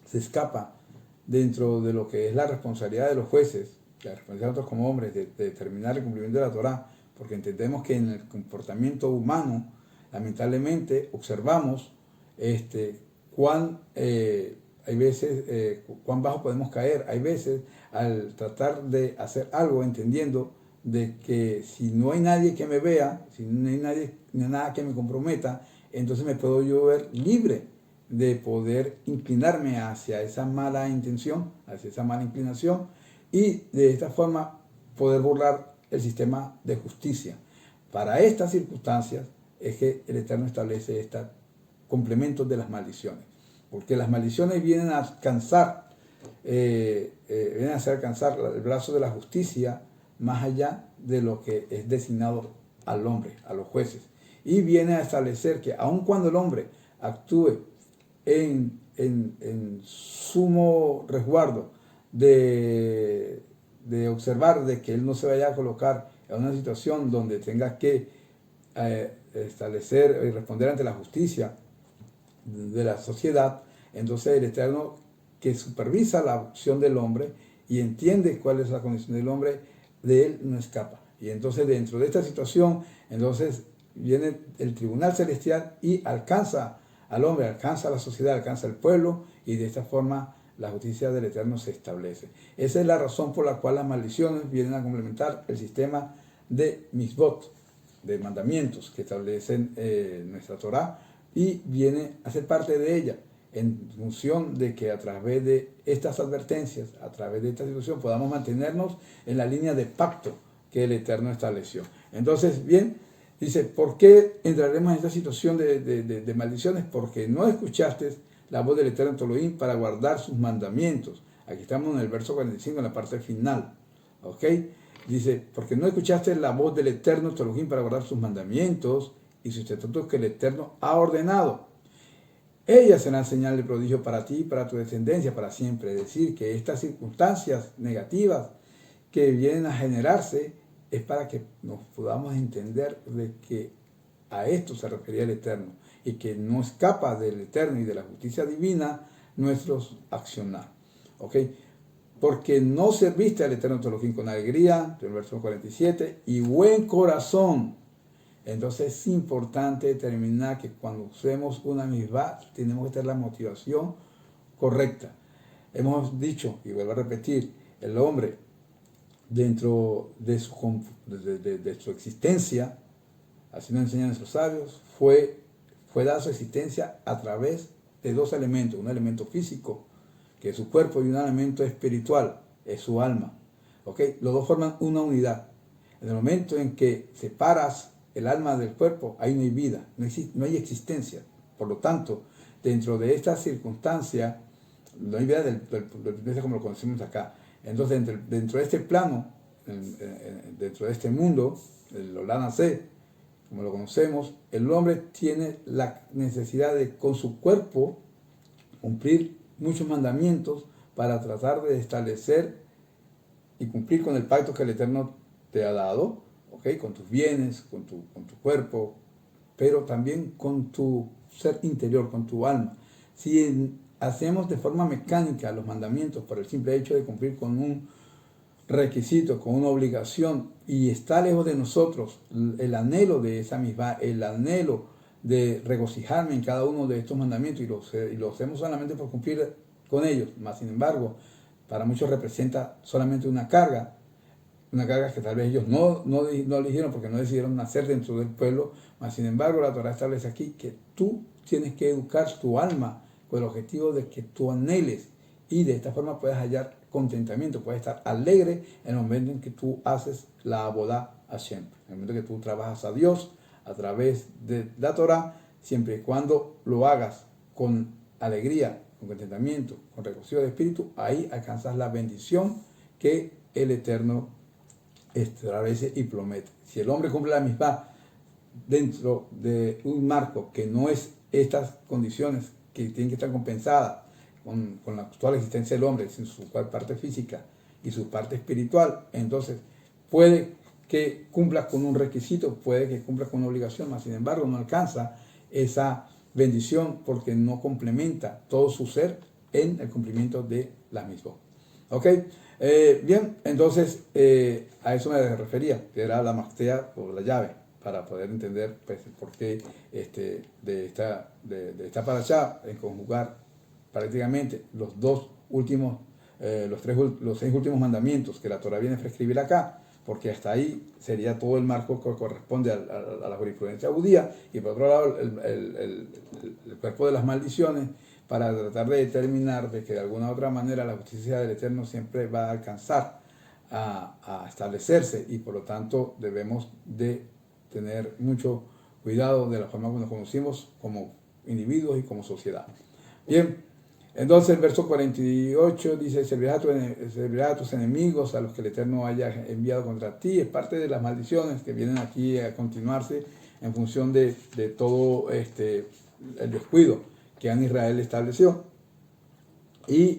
se escapa dentro de lo que es la responsabilidad de los jueces, la responsabilidad de nosotros como hombres de determinar el cumplimiento de la Torah, porque entendemos que en el comportamiento humano, lamentablemente, observamos hay veces cuán bajo podemos caer. Hay veces al tratar de hacer algo entendiendo de que si no hay nadie que me vea, si no hay nada que me comprometa, entonces me puedo yo ver libre de poder inclinarme hacia esa mala intención, hacia esa mala inclinación, y de esta forma poder burlar el sistema de justicia. Para estas circunstancias es que el Eterno establece estos complementos de las maldiciones, porque las maldiciones vienen a alcanzar, vienen a hacer alcanzar el brazo de la justicia más allá de lo que es designado al hombre, a los jueces, y viene a establecer que aun cuando el hombre actúe en sumo resguardo de observar de que él no se vaya a colocar en una situación donde tenga que establecer y responder ante la justicia de la sociedad, entonces el Eterno, que supervisa la acción del hombre y entiende cuál es la condición del hombre, de él no escapa. Y entonces dentro de esta situación, entonces viene el tribunal celestial y alcanza al hombre, alcanza a la sociedad, alcanza al pueblo, y de esta forma la justicia del Eterno se establece. Esa es la razón por la cual las maldiciones vienen a complementar el sistema de misbot, de mandamientos que establecen nuestra Torah, y viene a ser parte de ella en función de que a través de estas advertencias, a través de esta situación, podamos mantenernos en la línea de pacto que el Eterno estableció. Entonces, bien, dice, ¿por qué entraremos en esta situación de maldiciones? Porque no escuchaste la voz del Eterno tu Elohim para guardar sus mandamientos. Aquí estamos en el verso 45, en la parte final. ¿Ok? Dice, porque no escuchaste la voz del Eterno tu Elohim para guardar sus mandamientos y sus estatutos que el Eterno ha ordenado. Ellas serán señal de prodigio para ti y para tu descendencia para siempre. Es decir, que estas circunstancias negativas que vienen a generarse es para que nos podamos entender de que a esto se refería el Eterno y que no escapa del Eterno y de la justicia divina nuestros accionar. ¿Ok? Porque no serviste al Eterno tu Elohim con alegría, del verso 47, y buen corazón. Entonces es importante determinar que cuando usemos una misbah tenemos que tener la motivación correcta. Hemos dicho, y vuelvo a repetir, el hombre dentro de su existencia así nos enseñan nuestros sabios, fue dada su existencia a través de dos elementos, un elemento físico, que es su cuerpo, y un elemento espiritual, es su alma. ¿Ok? Los dos forman una unidad. En el momento en que separas el alma del cuerpo, ahí no hay vida, no hay existencia. Por lo tanto, dentro de esta circunstancia, no hay vida del planeta como lo conocemos acá. Entonces, dentro de este plano, dentro de este mundo, el Olana C, como lo conocemos, el hombre tiene la necesidad de, con su cuerpo, cumplir muchos mandamientos para tratar de establecer y cumplir con el pacto que el Eterno te ha dado, ¿okay? Con tus bienes, con tu cuerpo, pero también con tu ser interior, con tu alma. Si hacemos de forma mecánica los mandamientos por el simple hecho de cumplir con un requisito, con una obligación, y está lejos de nosotros el anhelo de esa misma, el anhelo de regocijarme en cada uno de estos mandamientos, y lo hacemos solamente por cumplir con ellos, más sin embargo, para muchos representa solamente una carga que tal vez ellos no eligieron porque no decidieron nacer dentro del pueblo, mas sin embargo la Torah establece aquí que tú tienes que educar tu alma con el objetivo de que tú anheles y de esta forma puedas hallar contentamiento, puedes estar alegre en el momento en que tú haces la abodá Hashem, en el momento en que tú trabajas a Dios a través de la Torah, siempre y cuando lo hagas con alegría, con contentamiento, con regocijo de espíritu, ahí alcanzas la bendición que el Eterno establece y promete. Si el hombre cumple la misma dentro de un marco que no es estas condiciones que tienen que estar compensadas con la actual existencia del hombre, sin su parte física y su parte espiritual, entonces puede que cumpla con un requisito, puede que cumpla con una obligación, mas sin embargo no alcanza esa bendición porque no complementa todo su ser en el cumplimiento de la misma. ¿Ok? Bien, entonces a eso me refería, que era la maftea o la llave, para poder entender pues, el porqué de esta parashá, en conjugar prácticamente los seis últimos mandamientos que la Torah viene a prescribir acá, porque hasta ahí sería todo el marco que corresponde a la jurisprudencia judía, y por otro lado el cuerpo de las maldiciones, para tratar de determinar de que de alguna u otra manera la justicia del Eterno siempre va a alcanzar a establecerse, y por lo tanto debemos de tener mucho cuidado de la forma como nos conocimos como individuos y como sociedad. Bien, entonces el verso 48 dice: servirás a tus enemigos, a los que el Eterno haya enviado contra ti. Es parte de las maldiciones que vienen aquí a continuarse en función de todo el descuido que An Israel estableció. Y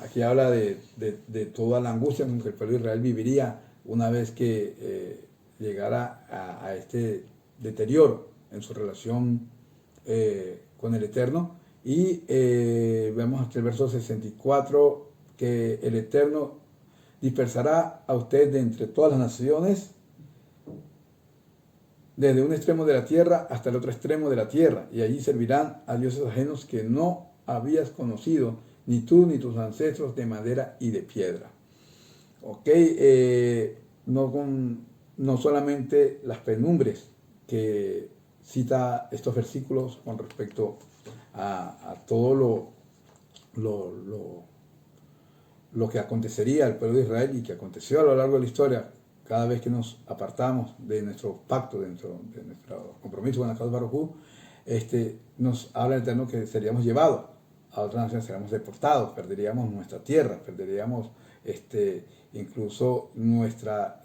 aquí habla de toda la angustia con que el pueblo de Israel viviría una vez que llegara a este deterioro en su relación con el Eterno. Y vemos hasta el verso 64 que el Eterno dispersará a usted de entre todas las naciones, desde un extremo de la tierra hasta el otro extremo de la tierra, y allí servirán a dioses ajenos que no habías conocido, ni tú ni tus ancestros, de madera y de piedra. Ok, no solamente las penumbres que cita estos versículos con respecto a todo lo que acontecería al pueblo de Israel y que aconteció a lo largo de la historia, cada vez que nos apartamos de nuestro pacto, de nuestro compromiso con Akadosh Baruj Hu, nos habla el Eterno que seríamos llevados a otras naciones, seríamos deportados, perderíamos nuestra tierra, perderíamos incluso nuestra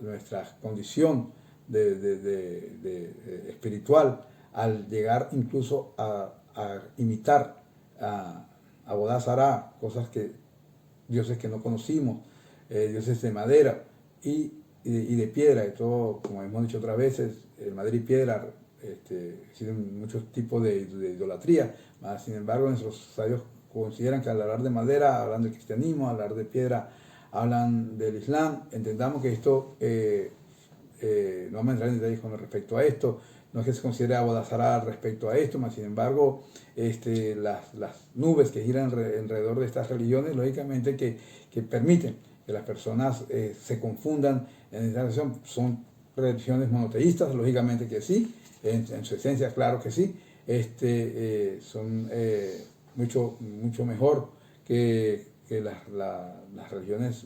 condición de espiritual, al llegar incluso a imitar a Bodá Sará, dioses que no conocimos, dioses de madera y de piedra, y todo, como hemos dicho otras veces, madera y piedra existen muchos tipos de idolatría, sin embargo nuestros sabios consideran que al hablar de madera hablan del cristianismo, al hablar de piedra hablan del Islam. Entendamos que esto, no vamos a entrar en detalles con respecto a esto, no es que se considere abodazará respecto a esto, mas sin embargo las nubes que giran alrededor de estas religiones, lógicamente que permiten que las personas se confundan en esta relación, son religiones monoteístas, lógicamente que sí, en su esencia, claro que sí, son mucho mejor que las religiones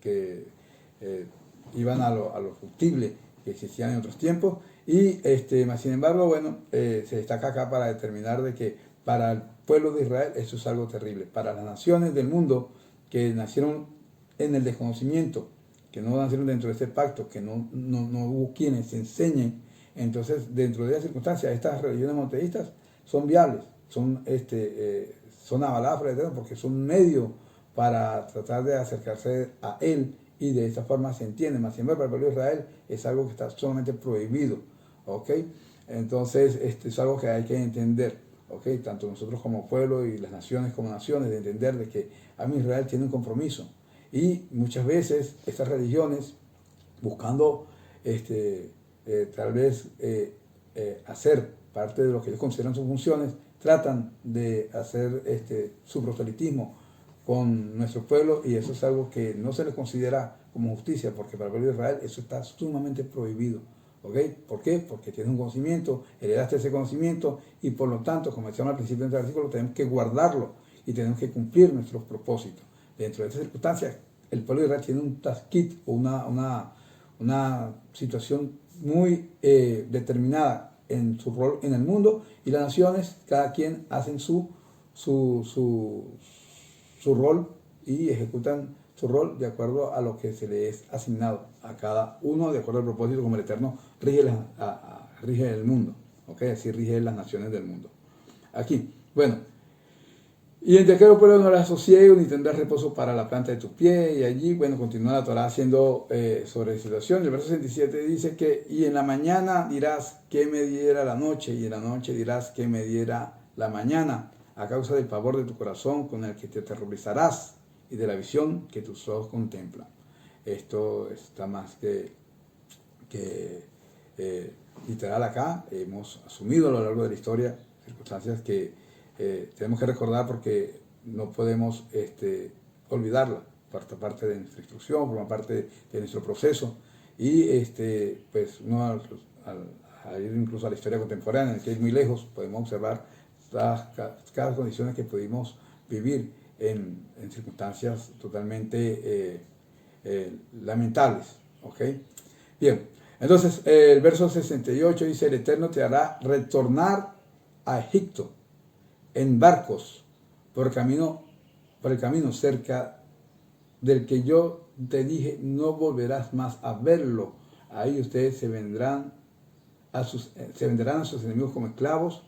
que iban a lo factible que existían en otros tiempos. Y sin embargo, bueno, se destaca acá para determinar de que para el pueblo de Israel eso es algo terrible. Para las naciones del mundo que nacieron en el desconocimiento, que no nacieron dentro de este pacto, que no hubo quienes enseñen, entonces dentro de esas circunstancias estas religiones monoteístas son viables, son avaladas por el Eterno porque son un medio para tratar de acercarse a Él, y de esta forma se entiende. Más siempre para el pueblo de Israel es algo que está solamente prohibido, ¿ok? Entonces es algo que hay que entender, ¿ok? Tanto nosotros como pueblo y las naciones como naciones, de entender de que Israel tiene un compromiso, y muchas veces estas religiones, buscando tal vez hacer parte de lo que ellos consideran sus funciones, tratan de hacer su proselitismo con nuestro pueblo, y eso es algo que no se le considera como justicia, porque para el pueblo de Israel eso está sumamente prohibido. ¿Ok? ¿Por qué? Porque tienes un conocimiento, heredaste ese conocimiento, y por lo tanto, como decíamos al principio del artículo, tenemos que guardarlo y tenemos que cumplir nuestros propósitos. Dentro de estas circunstancias, el pueblo de Israel tiene un taskit o una situación muy determinada en su rol en el mundo, y las naciones, cada quien hacen su rol y ejecutan su rol de acuerdo a lo que se le es asignado a cada uno, de acuerdo al propósito como el Eterno rige el mundo, ¿okay? Así rige las naciones del mundo. Aquí, bueno, y entre aquel pueblo no harás sosiego ni tendrás reposo para la planta de tu pie. Y allí, bueno, continúa la Torá haciendo sobre la situación. El verso 67 dice que, y en la mañana dirás que me diera la noche, y en la noche dirás que me diera la mañana, a causa del pavor de tu corazón con el que te aterrorizarás, y de la visión que tus ojos contemplan. Esto está más que literal acá. Hemos asumido a lo largo de la historia circunstancias que tenemos que recordar, porque no podemos olvidarla. Forma parte de nuestra instrucción, forma parte de nuestro proceso, y pues no al ir incluso a la historia contemporánea, que es muy lejos, podemos observar cada condiciones que pudimos vivir en circunstancias totalmente lamentables. ¿Ok? Bien, entonces el verso 68 dice: el Eterno te hará retornar a Egipto en barcos por el camino cerca del que yo te dije, no volverás más a verlo. Ahí ustedes se venderán a sus enemigos como esclavos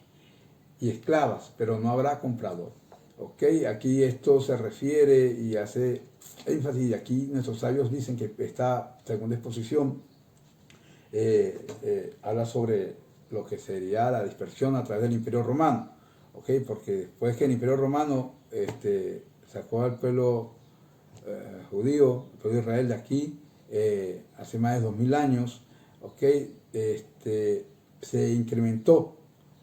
y esclavas, pero no habrá comprador. ¿Ok? Aquí esto se refiere y hace énfasis, y aquí nuestros sabios dicen que esta segunda exposición habla sobre lo que sería la dispersión a través del Imperio Romano. ¿Ok? Porque después que el Imperio Romano sacó al pueblo judío, el pueblo de Israel de aquí, hace más de 2000 años, ¿ok? Se incrementó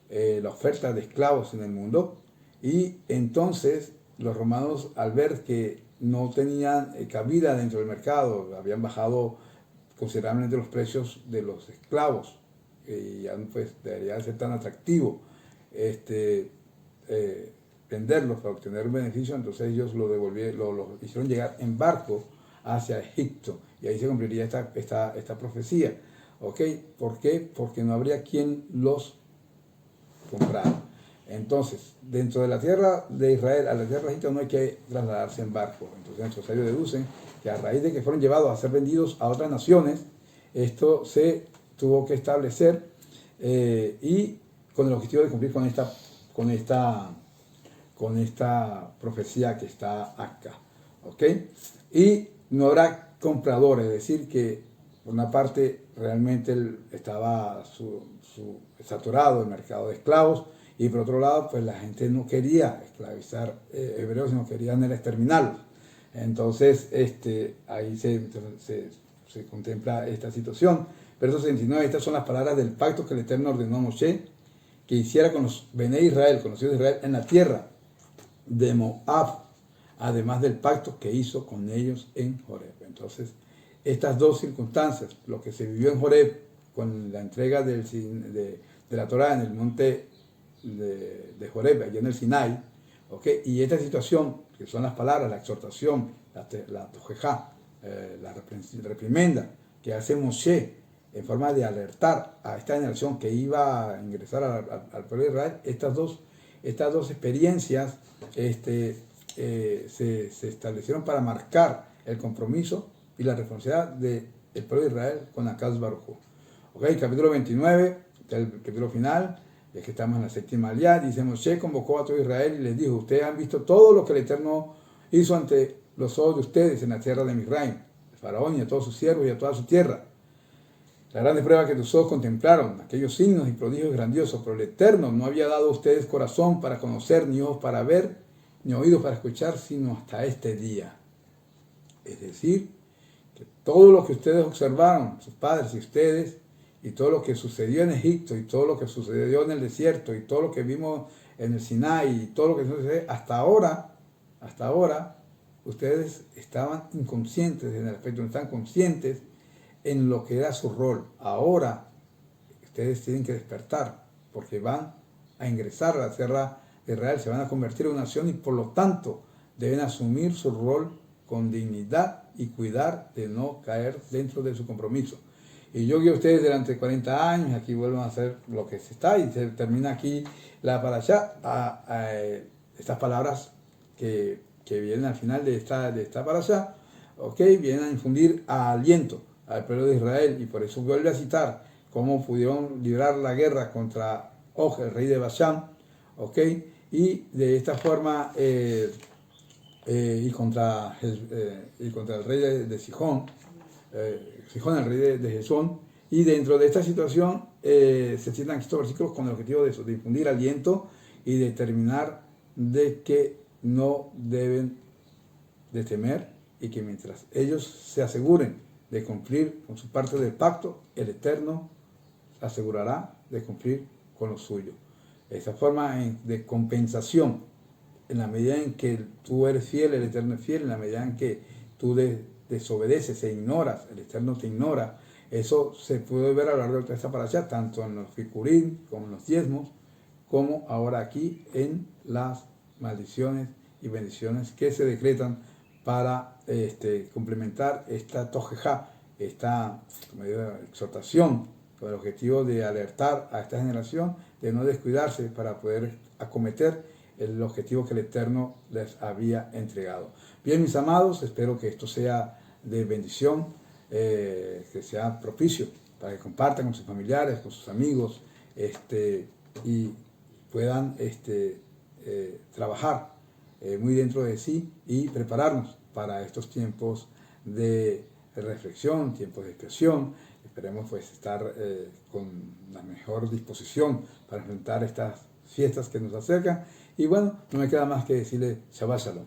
la oferta de esclavos en el mundo, y entonces los romanos, al ver que no tenían cabida dentro del mercado, habían bajado considerablemente los precios de los esclavos, y ya pues debería ser tan atractivo venderlos para obtener un beneficio. Entonces ellos lo hicieron llegar en barco hacia Egipto, y ahí se cumpliría esta profecía. ¿Ok? ¿Por qué? Porque no habría quien los comprara. Entonces, dentro de la tierra de Israel a la tierra de Egipto no hay que trasladarse en barco. Entonces nuestros sabios deducen que a raíz de que fueron llevados a ser vendidos a otras naciones, esto se tuvo que establecer, y con el objetivo de cumplir con esta profecía que está acá. ¿Ok? Y no habrá compradores, es decir, que por una parte realmente estaba saturado el mercado de esclavos, y por otro lado, pues la gente no quería esclavizar hebreos, sino querían exterminarlos. Entonces, ahí se contempla esta situación. Verso 69, estas son las palabras del pacto que el Eterno ordenó a Moshe que hiciera con los Bené Israel, conocidos de Israel, en la tierra de Moab, además del pacto que hizo con ellos en Horeb. Entonces, estas dos circunstancias, lo que se vivió en Joreb con la entrega de la Torá en el monte de Joreb, allá en el Sinai, ¿okay? Y esta situación, que son las palabras, la exhortación, la tojejá, la reprimenda que hace Moshe en forma de alertar a esta generación que iba a ingresar al pueblo de Israel, estas dos experiencias se establecieron para marcar el compromiso y la responsabilidad del pueblo de Israel con Akadosh Baruj Hu. Okay, capítulo 29, el capítulo final, es que estamos en la séptima aliyá, dice: Moshe convocó a todo Israel y les dijo: ustedes han visto todo lo que el Eterno hizo ante los ojos de ustedes en la tierra de Misraim, el faraón y a todos sus siervos y a toda su tierra. La grande prueba que tus ojos contemplaron, aquellos signos y prodigios grandiosos, pero el Eterno no había dado a ustedes corazón para conocer, ni ojos para ver, ni oídos para escuchar, sino hasta este día. Es decir, que todo lo que ustedes observaron, sus padres y ustedes, y todo lo que sucedió en Egipto, y todo lo que sucedió en el desierto, y todo lo que vimos en el Sinai, y todo lo que sucede hasta ahora, ustedes estaban inconscientes en el aspecto, no están conscientes en lo que era su rol. Ahora ustedes tienen que despertar, porque van a ingresar a la tierra de Israel, se van a convertir en una nación y por lo tanto deben asumir su rol con dignidad y cuidar de no caer dentro de su compromiso. Y yo guío a ustedes durante 40 años, aquí vuelven a hacer lo que se está y se termina aquí la parashá, estas palabras que vienen al final de esta parashá, okay, vienen a infundir aliento al pueblo de Israel, y por eso vuelve a citar cómo pudieron librar la guerra contra Og, el rey de Basán, okay, y de esta forma y contra el rey de Sihón, Sihón, el rey de Hesbón, y dentro de esta situación se citan estos versículos con el objetivo de eso, de infundir aliento y determinar de que no deben de temer, y que mientras ellos se aseguren de cumplir con su parte del pacto, el Eterno asegurará de cumplir con lo suyo. Esa forma de compensación, en la medida en que tú eres fiel, el Eterno es fiel; en la medida en que tú desobedeces e ignoras, el Eterno te ignora. Eso se puede ver a lo largo de toda esta parashá, tanto en los Bikurim como en los diezmos, como ahora aquí en las maldiciones y bendiciones que se decretan para complementar esta tojejá, esta exhortación, con el objetivo de alertar a esta generación de no descuidarse para poder acometer el objetivo que el Eterno les había entregado. Bien, mis amados, espero que esto sea de bendición, que sea propicio para que compartan con sus familiares, con sus amigos, y puedan trabajar muy dentro de sí y prepararnos para estos tiempos de reflexión, tiempos de expresión. Esperemos pues estar con la mejor disposición para enfrentar estas fiestas que nos acercan. Y bueno, no me queda más que decirle Shabbat Shalom.